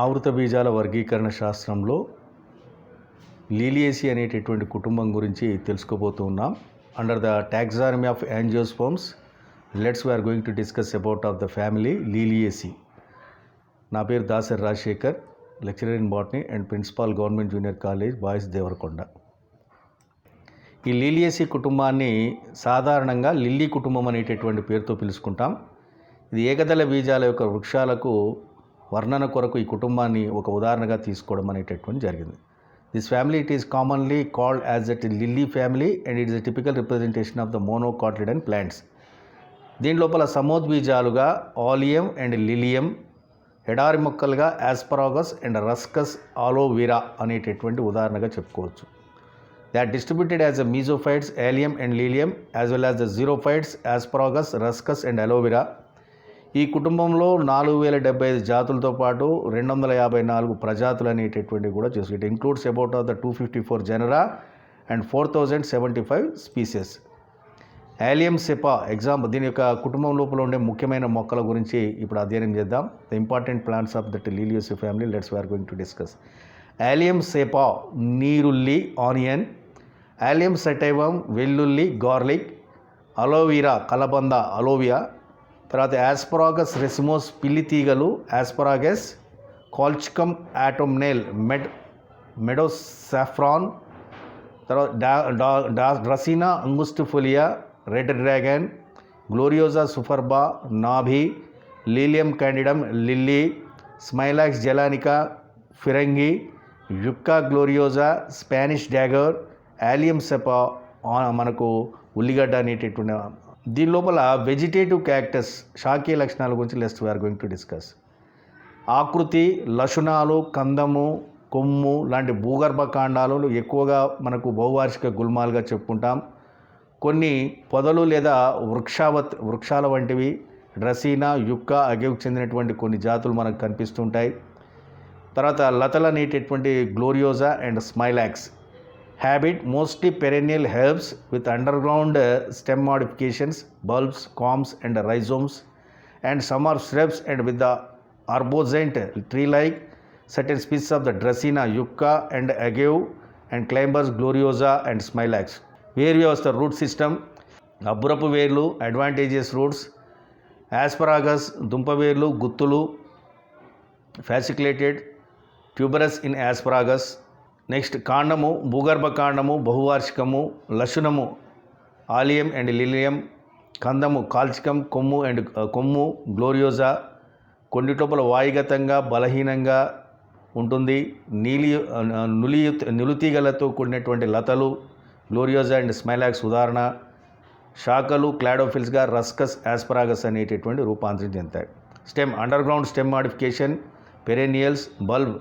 ఆవృత బీజాల వర్గీకరణ శాస్త్రంలో లీలియేసి అనేటటువంటి కుటుంబం గురించి తెలుసుకోబోతూ ఉన్నాం. Under the taxonomy of angiosperms let's we're going to discuss about of the family Liliaceae. నా పేరు Dasari Rajasekhar, lecturer in botany and principal government junior college boys Devarakonda. ఈ లీలియేసి కుటుంబాన్ని సాధారణంగా లిల్లీ కుటుంబం అనేటటువంటి పేరుతో పిలుచుకుంటాం. ఇది ఏకదళ బీజాల యొక్క వృక్షాలకు వర్ణన కొరకు ఈ కుటుంబాన్ని ఒక ఉదాహరణగా తీసుకోవడం అనేటటువంటి జరిగింది. This family it is commonly called as at lily family and it is a typical representation of the monocotyledon plants. దీని లోపల సమోద్బీజాలుగా ఆలియం అండ్ లిలియం, ఎడారి మొక్కలుగా ఆస్పరాగస్ అండ్ రస్కస్ ఆలోవెరా అనేటటువంటి ఉదాహరణగా చెప్పుకోవచ్చు. They are distributed as a mesophytes Allium and Lilium as well as the xerophytes asparagus, Ruscus and aloe vera. ఈ కుటుంబంలో 4075 జాతులతో పాటు 254 ప్రజాతులు అనేటటువంటివి కూడా చేస్తుంది. It includes about of the 254 genera and 4075 species. Allium cepa example, దీని యొక్క కుటుంబం లోపల ఉండే ముఖ్యమైన మొక్కల గురించి ఇప్పుడు అధ్యయనం చేద్దాం. The important plants of that Liliaceae family let's we're going to discuss. Allium cepa నీరుల్లి ఆనియన్, ఆలియం సెటైవం వెల్లుల్లి గార్లిక్, అలోవీరా కలబంద అలోవియా, తర్వాత ఆస్పరాగస్ రెసిమోస్ పిల్లి తీగలు ఆస్పరాగస్, కాల్చికమ్ ఆటోమ్నేల్ మెడోసాఫ్రాన్, తర్వాత డ్రసీనా అంగుస్టిఫోలియా, రెడ్ డ్రాగన్, గ్లోరియోజా సుఫర్బా, నాభి, Lilium candidum lily, Smilax zeylanica, ఫిరంగి, Yucca gloriosa, Spanish dagger, Allium cepa మనకు ఉల్లిగడ్డ అనేటటువంటి. దీని లోపల వెజిటేటివ్ క్యాక్టస్ శాఖీయ లక్షణాల గురించి let's we're going to discuss. ఆకృతి, లక్షణాలు, కందము, కొమ్ము లాంటి భూగర్భ కాండాలు ఎక్కువగా మనకు బహువార్షిక గుల్మాలుగా చెప్పుకుంటాం. కొన్ని పొదలు లేదా వృక్షాల వంటివి డ్రసీనా, యుక్క, అగేవుకు చెందినటువంటి కొన్ని జాతులు మనకు కనిపిస్తుంటాయి. తర్వాత లతలు అనేటటువంటి గ్లోరియోజా and స్మైలాక్స్. Habit mostly perennial herbs with underground stem modifications, bulbs, corms and rhizomes, and some are shrubs and with the arboscent tree-like. Certain species of the Dracaena, Yucca and Agave and climbers Gloriosa and Smilax. Where we have the root system, అబ్బురపు వేర్లు advantageous roots, asparagus దుంప వేర్లు గుత్తులు ఫ్యాసిక్యులేటెడ్ tuberous in asparagus. Next కాండము, భూగర్భ కాండము బహువార్షికము, లశునము ఆలియం and Lilium, కందము కాల్చికం, కొమ్ము గ్లోరియోజా. కొన్నిటోపల వాయుగతంగా బలహీనంగా ఉంటుంది. నులితీగలతో కూడినటువంటి లతలు గ్లోరియోజా అండ్ స్మైలాక్స్ ఉదాహరణ. శాఖలు క్లాడోఫిల్స్గా రస్కస్ ఆస్పరాగస్ అనేటటువంటి రూపాంతరం చెందుతాయి. Stem, underground stem modification, perennials, bulb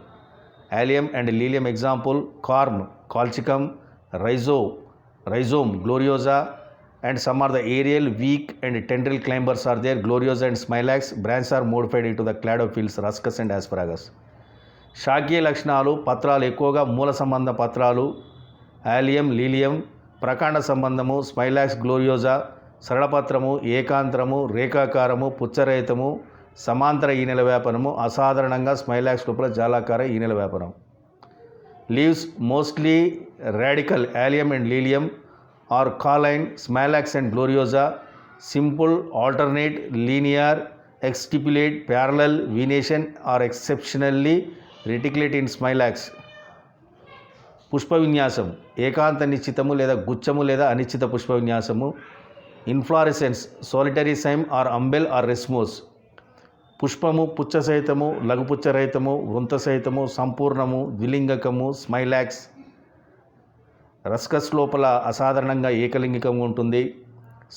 Allium and Lilium example, corm Colchicum, rhizome gloriosa, and some are the aerial, weak and tendril climbers are there, gloriosa and smilax. Branches are modified into the cladophills, ruscus and asparagus. శాఖీయ లక్షణాలు, పత్రాలు ఎక్కువగా మూల సంబంధ పత్రాలు ఆలియం lilium, ప్రకాండ సంబంధము స్మైలాక్స్ గ్లోరియోజా, సరళపత్రము, ఏకాంతరము, రేఖాకారము, పుచ్చరహితము, సమాంతర ఈనెల వ్యాపనము. అసాధారణంగా స్మైలాక్స్ లోపల జాలాకార ఈనెల వ్యాపనం. Leaves mostly radical Allium and Lilium are cauline, Smilax and Gloriosa. Simple, alternate, linear, exstipulate, parallel, venation or exceptionally reticulate in Smilax. పుష్ప విన్యాసం ఏకాంత నిశ్చితము లేదా గుచ్చము లేదా అనిశ్చిత పుష్ప విన్యాసము. Inflorescence solitary cyme or umbel or racemose. పుష్పము పుచ్చ సహితము, లఘుపుచ్చ రహితము, వృంత సహితము, సంపూర్ణము, ద్విలింగకము స్మైలాక్స్. రస్కస్ లోపల అసాధారణంగా ఏకలింగికంగా ఉంటుంది.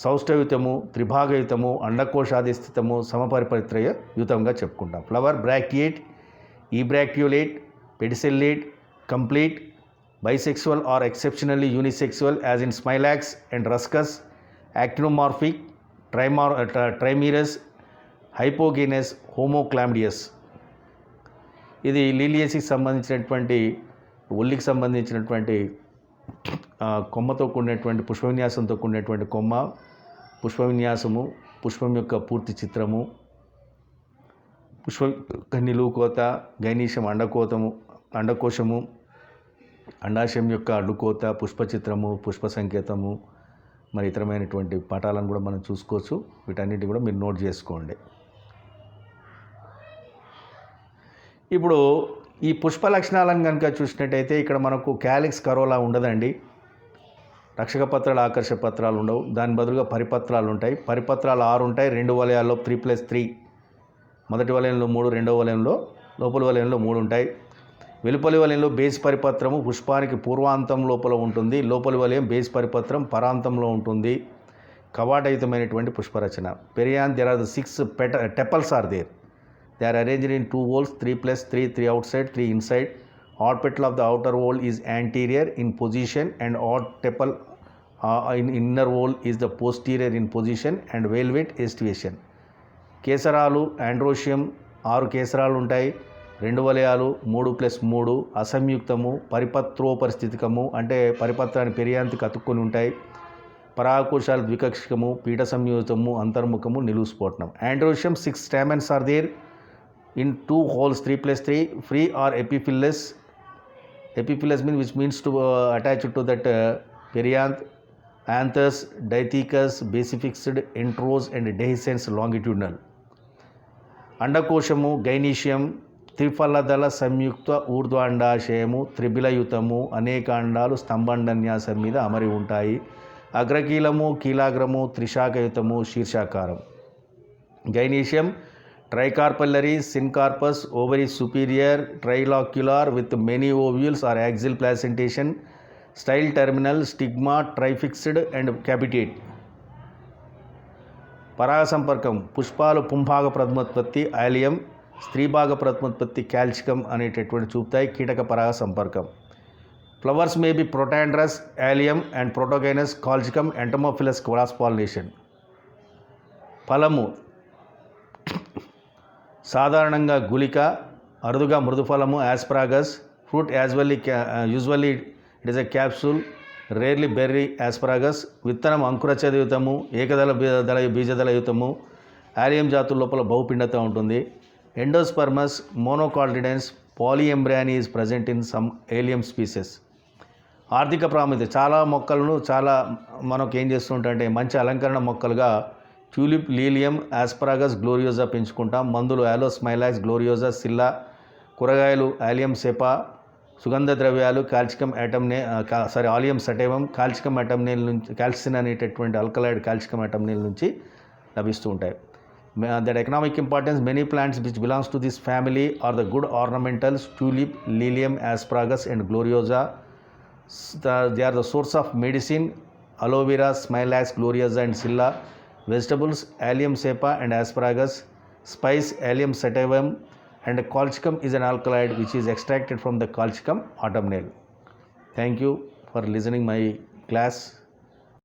సౌష్టయుతము, త్రిభాగయుతము, అండకోశాధిస్థితము, సమపరిపత్రయ యుతంగా చెప్పుకుంటాం. Flower bracteate, ebracteolate, pedicellate, complete, bisexual or exceptionally unisexual as in Smilax and Ruscus. Actinomorphic, trimerous, hypogynous, homochlamydeous. ఇది లీలియేసికి సంబంధించినటువంటి ఉల్లికి సంబంధించినటువంటి కొమ్మతో కూడినటువంటి పుష్పవిన్యాసంతో కూడినటువంటి కొమ్మ, పుష్పవిన్యాసము, పుష్పం యొక్క పూర్తి చిత్రము, పుష్పకన్నిలు కోత, గైనీషం అండకోశము, అండాశయం యొక్క అడ్డుకోత, పుష్పచిత్రము, పుష్ప సంకేతము, మరి ఇతరమైనటువంటి పాఠాలను కూడా మనం చూసుకోవచ్చు. వీటన్నిటి కూడా మీరు నోట్ చేసుకోండి. ఇప్పుడు ఈ పుష్ప లక్షణాలను కనుక చూసినట్టయితే ఇక్కడ మనకు క్యాలిక్స్ కరోలా ఉండదండి. రక్షక పత్రాలు, ఆకర్ష పత్రాలు ఉండవు. దాని బదులుగా పరిపత్రాలు ఉంటాయి. పరిపత్రాలు 6 ఉంటాయి. 2 వలయాల్లో 3+3, మొదటి వలయంలో 3, రెండవ వలయంలో లోపలి వలయంలో 3 ఉంటాయి. వెలుపలి వలయంలో బేస్ పరిపత్రము పుష్పానికి పూర్వాంతం లోపల ఉంటుంది. లోపలి వలయం బేస్ పరిపత్రం పరాంతంలో ఉంటుంది. కవాటయుతమైనటువంటి పుష్పరచన. Perianth there are the 6 tepals are there. They are arranged in 2 whorls, 3+3, 3 outside, 3 inside. Odd petal of the outer whorl is anterior in position and odd tepal in inner whorl is the posterior in position and velvet estivation. కేసరాలు androecium 6 కేసరాలు ఉంటాయి. 2 వలయాలు 3+3, అసంయుక్తము, పరిపత్రోపరిస్థితికము అంటే పరిపత్రాన్ని పెరియాంతికి అతుక్కొని ఉంటాయి. పరాగకోశాలు ద్వికక్షికము, పీఠ సంయోజితము, అంతర్ముఖము, నిలువు స్ఫోటనం. Androecium 6 stamens are there in 2 holes, 3+3, free or epiphyllous. Epiphyllous which means to attach to that perianth. Anthus, dithecus, basifixed, entrose and dehiscens longitudinal. అండకోశము gynoecium త్రిఫలదళ సంయుక్త ఊర్ధ్వాండాశయము, త్రిబిలయుతము, అనేక అండాలు స్తంభండన్యాసం మీద అమరి ఉంటాయి. అగ్రకీలము, కీలాగ్రము, త్రిశాఖయుతము, శీర్షాకారం. Gynoecium tricarpellary, syncarpus, ovary superior, trilocular with many ovules or axial placentation, style terminal, stigma, trifixed and capitate. పరాగ సంపర్కం పుష్పాలు పుంభాగ ప్రథమోత్పత్తి ఆలియం, స్త్రీభాగ ప్రథమోత్పత్తి కాల్చికం అనేటటువంటి చూపుతాయి. కీటక పరాగ సంపర్కం. Flowers may be protandrous, allium and protogynous, colchicum, entomophilous cross pollination. ఫలము సాధారణంగా గుళిక, అరుదుగా మృదుఫలము asparagus. Fruit usually it is a capsule, rarely berry asparagus. విత్తనం అంకురచదయుతము, ఏకదళ బీజదళయుతము. ఆలియం జాతుల లోపల బహుపిండత ఉంటుంది. Endospermous, monocotyledons, polyembryony is present in some allium species. ఆర్థిక ప్రాముఖ్యత చాలా మొక్కలను మనకు ఏం చేస్తుంటే మంచి అలంకరణ మొక్కలుగా ట్యూలిప్, లీలియం, ఆస్పరాగస్, గ్లోరియోజా పెంచుకుంటాం. మందులు యాలోస్మైలాక్స్, గ్లోరియోజా, సిల్లా. కూరగాయలు ఆలియం సెపా. సుగంధ ద్రవ్యాలు కాల్చికం ఆలియం సటేవం, కాల్చికం అటమ్నేల్ నుంచి, కాల్సిన్ అనేటటువంటి ఆల్కలైడ్ కాల్చికం అటమ్నేల్ నుంచి లభిస్తూ ఉంటాయి. That economic importance, many plants which belongs to this family are the good ornamentals. Tulip, lilium, asparagus and gloriosa. They are the source of medicine. Aloe vera, smilax, gloriosa and scilla. Vegetables, allium cepa and asparagus. Spice, allium sativum and colchicum is an alkaloid which is extracted from the colchicum autumnale. Thank you for listening my class.